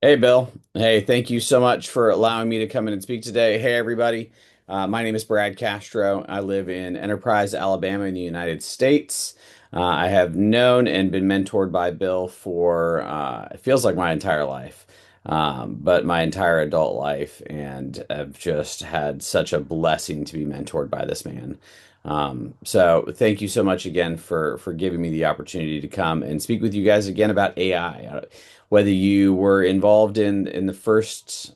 Hey, Bill. Hey, thank you so much for allowing me to come in and speak today. Hey, everybody. My name is Brad Castro. I live in Enterprise, Alabama, in the United States. I have known and been mentored by Bill for it feels like my entire life, but my entire adult life, and I've just had such a blessing to be mentored by this man. So thank you so much again for giving me the opportunity to come and speak with you guys again about AI. Whether you were involved in the first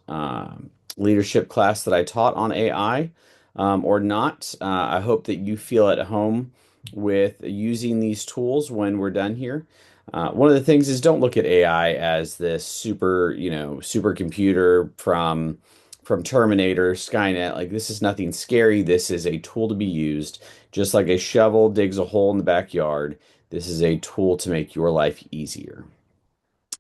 leadership class that I taught on AI or not, I hope that you feel at home with using these tools when we're done here. One of the things is don't look at AI as this supercomputer from Terminator, Skynet. Like this is nothing scary. This is a tool to be used, just like a shovel digs a hole in the backyard. This is a tool to make your life easier.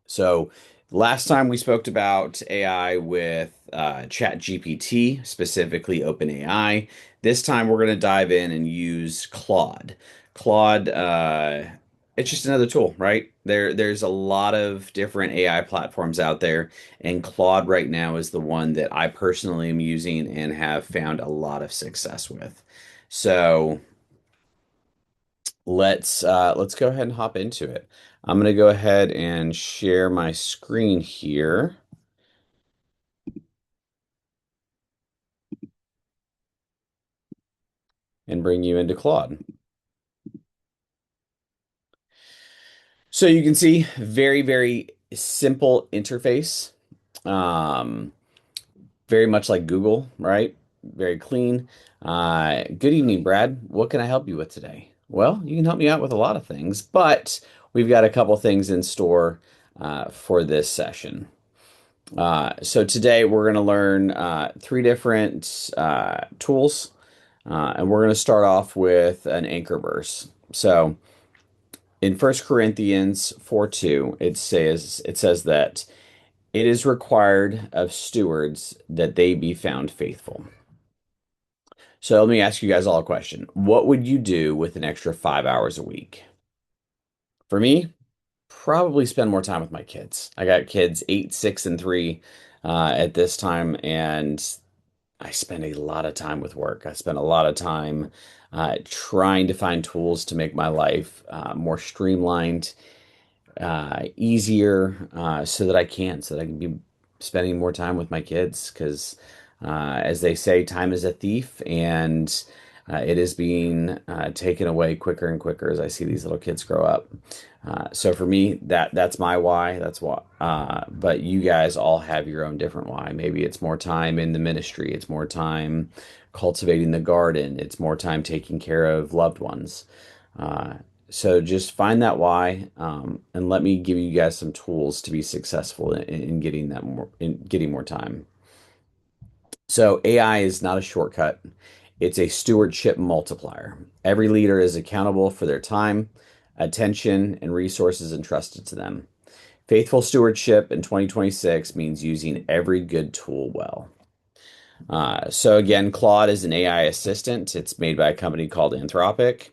So last time we spoke about AI with ChatGPT, specifically OpenAI. This time we're going to dive in and use Claude. Claude, it's just another tool, right? There's a lot of different AI platforms out there, and Claude right now is the one that I personally am using and have found a lot of success with. So let's go ahead and hop into it. I'm gonna go ahead and share my screen here and bring you into Claude. So you can see very simple interface. Um, Very much like Google, right? Very clean. Good evening, Brad. What can I help you with today? Well, you can help me out with a lot of things, but we've got a couple things in store for this session. So today we're going to learn three different tools, and we're going to start off with an anchor verse. So in First Corinthians 4:2, it says that it is required of stewards that they be found faithful. So let me ask you guys all a question. What would you do with an extra 5 hours a week? For me, probably spend more time with my kids. I got kids 8, 6, and 3 at this time, and I spend a lot of time with work. I spend a lot of time trying to find tools to make my life more streamlined, easier, so that I can be spending more time with my kids. Because, as they say, time is a thief, and it is being taken away quicker and quicker as I see these little kids grow up. So for me, that's my why. That's why. But you guys all have your own different why. Maybe it's more time in the ministry. It's more time cultivating the garden. It's more time taking care of loved ones. Uh, so just find that why, and let me give you guys some tools to be successful in getting that more in getting more time. So AI is not a shortcut. It's a stewardship multiplier. Every leader is accountable for their time, attention, and resources entrusted to them. Faithful stewardship in 2026 means using every good tool well. So again, Claude is an AI assistant. It's made by a company called Anthropic.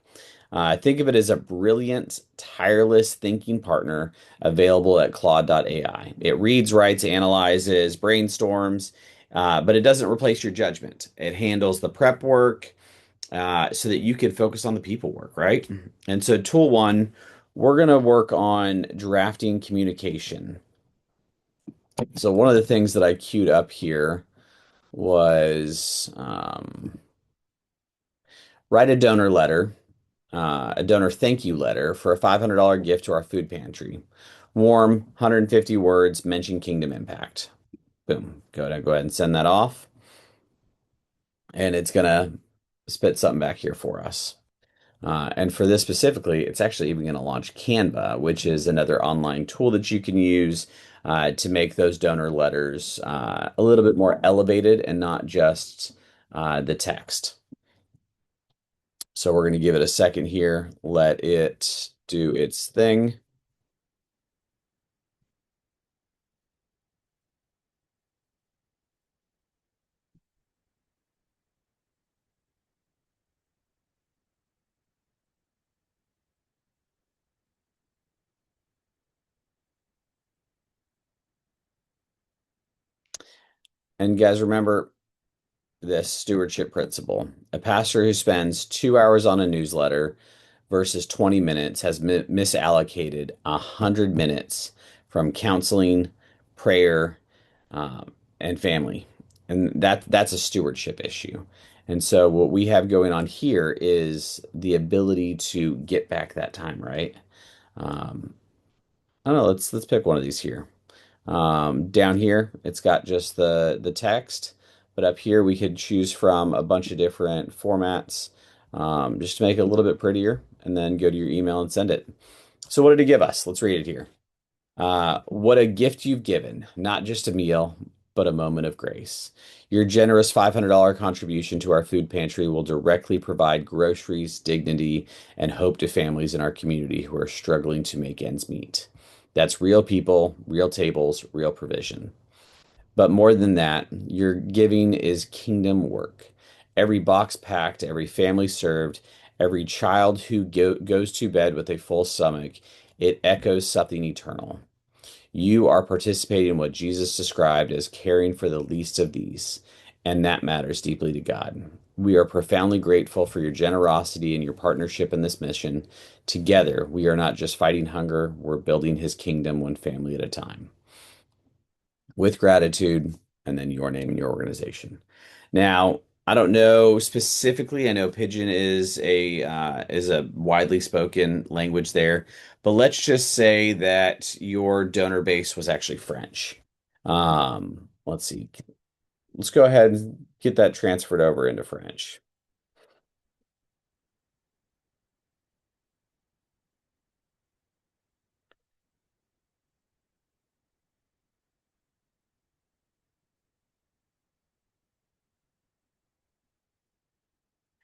Think of it as a brilliant, tireless thinking partner available at Claude.ai. It reads, writes, analyzes, brainstorms, but it doesn't replace your judgment. It handles the prep work so that you can focus on the people work, right? And so, tool one, we're going to work on drafting communication. So, one of the things that I queued up here was write a donor letter, a donor thank you letter for a $500 gift to our food pantry. Warm, 150 words, mention Kingdom Impact. Boom. Go ahead and send that off. And it's going to spit something back here for us. And for this specifically, it's actually even going to launch Canva, which is another online tool that you can use to make those donor letters a little bit more elevated and not just the text. So we're going to give it a second here, let it do its thing. And guys, remember this stewardship principle. A pastor who spends 2 hours on a newsletter versus 20 minutes has misallocated 100 minutes from counseling, prayer, and family. And that's a stewardship issue. And so what we have going on here is the ability to get back that time, right? Um, I don't know, let's pick one of these here. Down here, it's got just the text, but up here we could choose from a bunch of different formats, just to make it a little bit prettier, and then go to your email and send it. So what did it give us? Let's read it here. What a gift you've given, not just a meal, but a moment of grace. Your generous $500 contribution to our food pantry will directly provide groceries, dignity, and hope to families in our community who are struggling to make ends meet. That's real people, real tables, real provision. But more than that, your giving is kingdom work. Every box packed, every family served, every child who goes to bed with a full stomach, it echoes something eternal. You are participating in what Jesus described as caring for the least of these, and that matters deeply to God. We are profoundly grateful for your generosity and your partnership in this mission. Together, we are not just fighting hunger, we're building his kingdom one family at a time. With gratitude, and then your name and your organization. Now, I don't know specifically. I know Pidgin is a widely spoken language there, but let's just say that your donor base was actually French. Let's see. Let's go ahead and get that transferred over into French.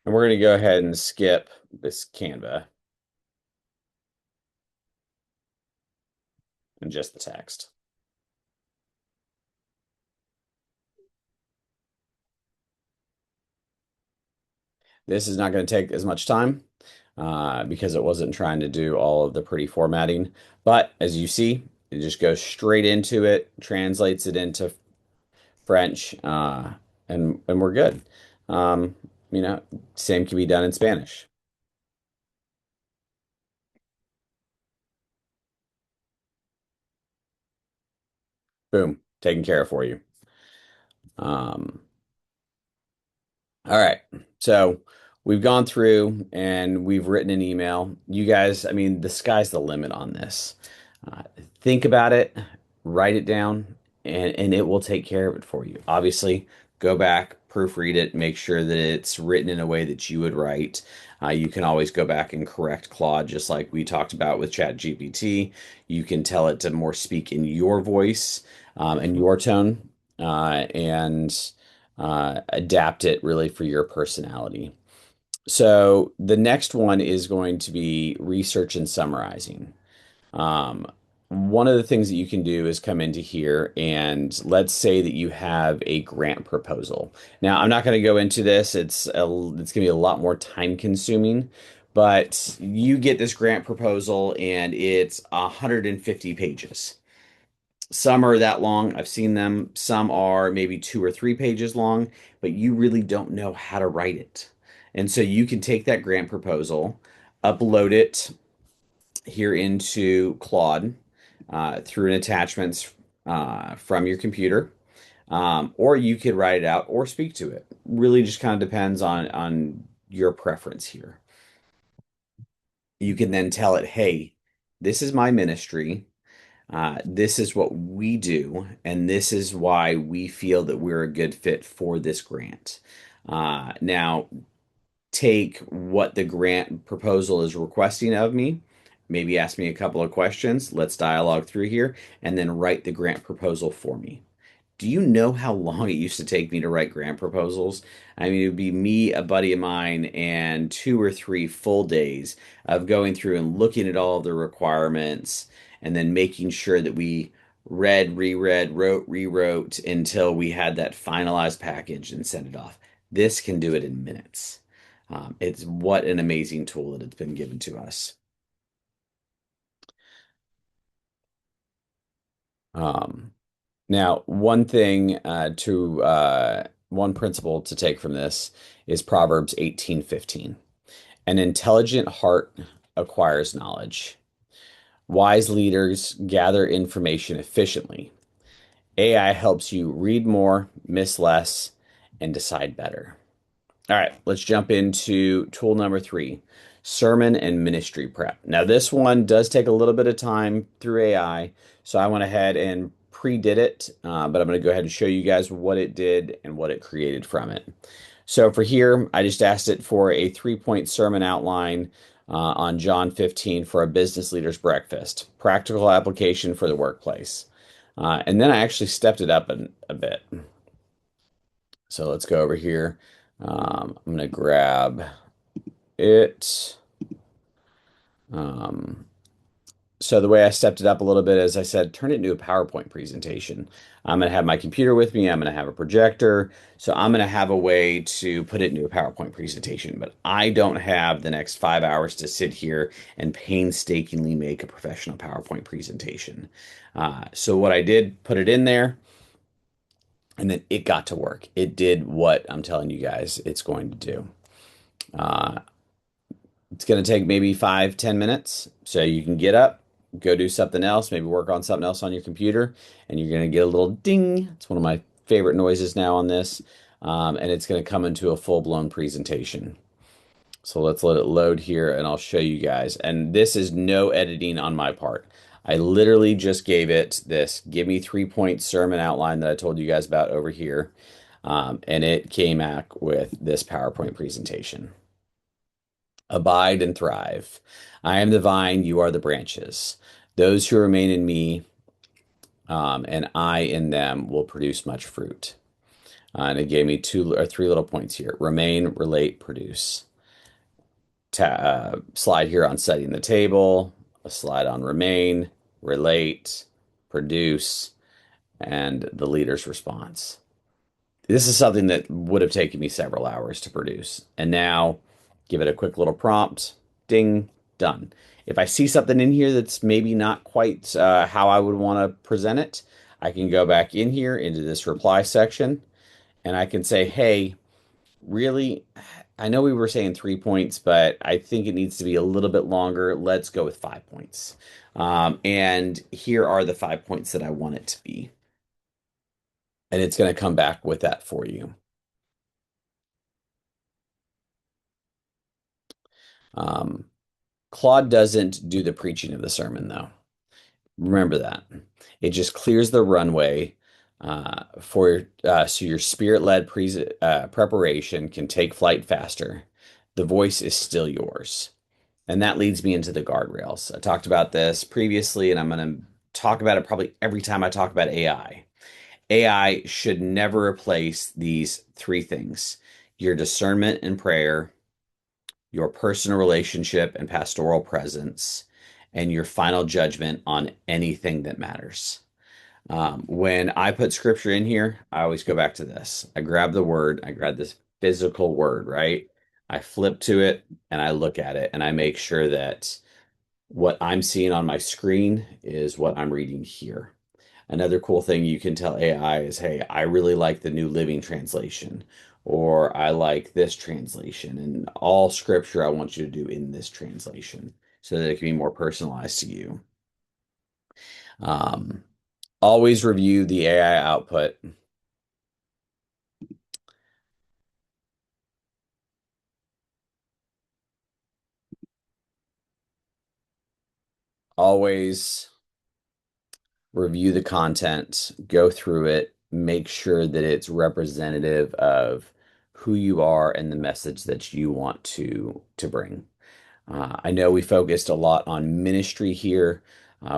And we're going to go ahead and skip this Canva and just the text. This is not going to take as much time because it wasn't trying to do all of the pretty formatting. But as you see, it just goes straight into it, translates it into French, and we're good. Um, you know, same can be done in Spanish. Boom, taken care of for you. Um, All right. So we've gone through and we've written an email. You guys, I mean, the sky's the limit on this. Uh, think about it, write it down, and it will take care of it for you. Obviously, go back, proofread it, make sure that it's written in a way that you would write. You can always go back and correct Claude, just like we talked about with ChatGPT. You can tell it to more speak in your voice and your tone. And adapt it really for your personality. So the next one is going to be research and summarizing. Um, One of the things that you can do is come into here and let's say that you have a grant proposal. Now, I'm not going to go into this. It's going to be a lot more time consuming, but you get this grant proposal and it's 150 pages. Some are that long. I've seen them. Some are maybe 2 or 3 pages long, but you really don't know how to write it. And so you can take that grant proposal, upload it here into Claude through an attachments from your computer, or you could write it out or speak to it. Really, just kind of depends on your preference here. You can then tell it, "Hey, this is my ministry. This is what we do, and this is why we feel that we're a good fit for this grant." Now, take what the grant proposal is requesting of me, maybe ask me a couple of questions. Let's dialogue through here, and then write the grant proposal for me. Do you know how long it used to take me to write grant proposals? I mean, it would be me, a buddy of mine, and 2 or 3 full days of going through and looking at all of the requirements and then making sure that we read, reread, wrote, rewrote until we had that finalized package and sent it off. This can do it in minutes. It's what an amazing tool that it's been given to us. Um, Now, one principle to take from this is Proverbs 18:15. An intelligent heart acquires knowledge. Wise leaders gather information efficiently. AI helps you read more, miss less, and decide better. All right, let's jump into tool number three, sermon and ministry prep. Now, this one does take a little bit of time through AI, so I went ahead and pre-did it, but I'm going to go ahead and show you guys what it did and what it created from it. So for here, I just asked it for a three-point sermon outline on John 15 for a business leader's breakfast, practical application for the workplace. And then I actually stepped it up a bit. So let's go over here. I'm going to grab it. Um, so the way I stepped it up a little bit, as I said, turn it into a PowerPoint presentation. I'm going to have my computer with me. I'm going to have a projector. So I'm going to have a way to put it into a PowerPoint presentation. But I don't have the next 5 hours to sit here and painstakingly make a professional PowerPoint presentation. So what I did, put it in there, and then it got to work. It did what I'm telling you guys it's going to do. Uh, It's going to take maybe 5, 10 minutes. So you can get up, go do something else, maybe work on something else on your computer, and you're going to get a little ding. It's one of my favorite noises now on this. And it's going to come into a full-blown presentation. So let's let it load here and I'll show you guys. And this is no editing on my part. I literally just gave it this give me 3-point sermon outline that I told you guys about over here. And it came back with this PowerPoint presentation. Abide and thrive. I am the vine, you are the branches. Those who remain in me, and I in them will produce much fruit. And it gave me two or three little points here. Remain, relate, produce. Slide here on setting the table, a slide on remain, relate, produce, and the leader's response. This is something that would have taken me several hours to produce. And now give it a quick little prompt, ding, done. If I see something in here that's maybe not quite how I would want to present it, I can go back in here into this reply section and I can say, hey, really, I know we were saying 3 points, but I think it needs to be a little bit longer. Let's go with 5 points. And here are the 5 points that I want it to be. And it's going to come back with that for you. Um, Claude doesn't do the preaching of the sermon, though. Remember that. It just clears the runway so your spirit-led preparation can take flight faster. The voice is still yours. And that leads me into the guardrails. I talked about this previously, and I'm going to talk about it probably every time I talk about AI. AI should never replace these three things: your discernment and prayer, your personal relationship and pastoral presence, and your final judgment on anything that matters. When I put scripture in here, I always go back to this. I grab the word, I grab this physical word, right? I flip to it and I look at it and I make sure that what I'm seeing on my screen is what I'm reading here. Another cool thing you can tell AI is, hey, I really like the New Living Translation, or I like this translation, and all scripture I want you to do in this translation so that it can be more personalized to you. Um, Always review the AI output. Always review the content, go through it, make sure that it's representative of who you are and the message that you want to bring. I know we focused a lot on ministry here.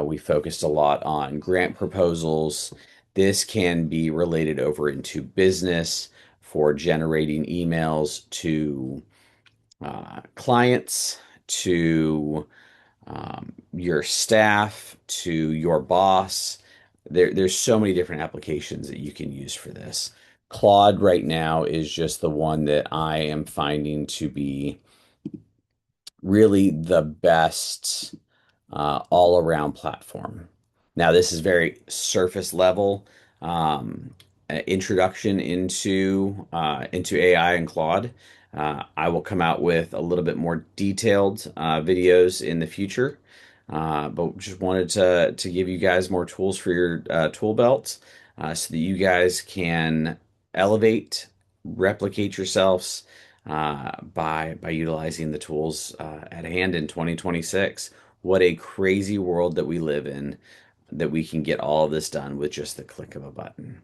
We focused a lot on grant proposals. This can be related over into business for generating emails to clients, to your staff, to your boss. There's so many different applications that you can use for this. Claude right now is just the one that I am finding to be really the best all around platform. Now, this is very surface level. um, introduction into AI and Claude. I will come out with a little bit more detailed videos in the future, but just wanted to give you guys more tools for your tool belt, so that you guys can elevate, replicate yourselves by utilizing the tools at hand in 2026. What a crazy world that we live in, that we can get all of this done with just the click of a button.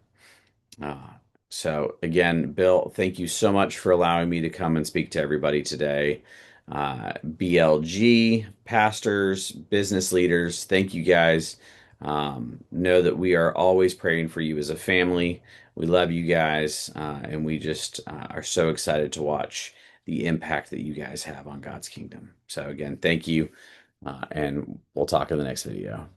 Uh, so again, Bill, thank you so much for allowing me to come and speak to everybody today. BLG, pastors, business leaders, thank you guys. Know that we are always praying for you as a family. We love you guys, and we just are so excited to watch the impact that you guys have on God's kingdom. So again, thank you, and we'll talk in the next video.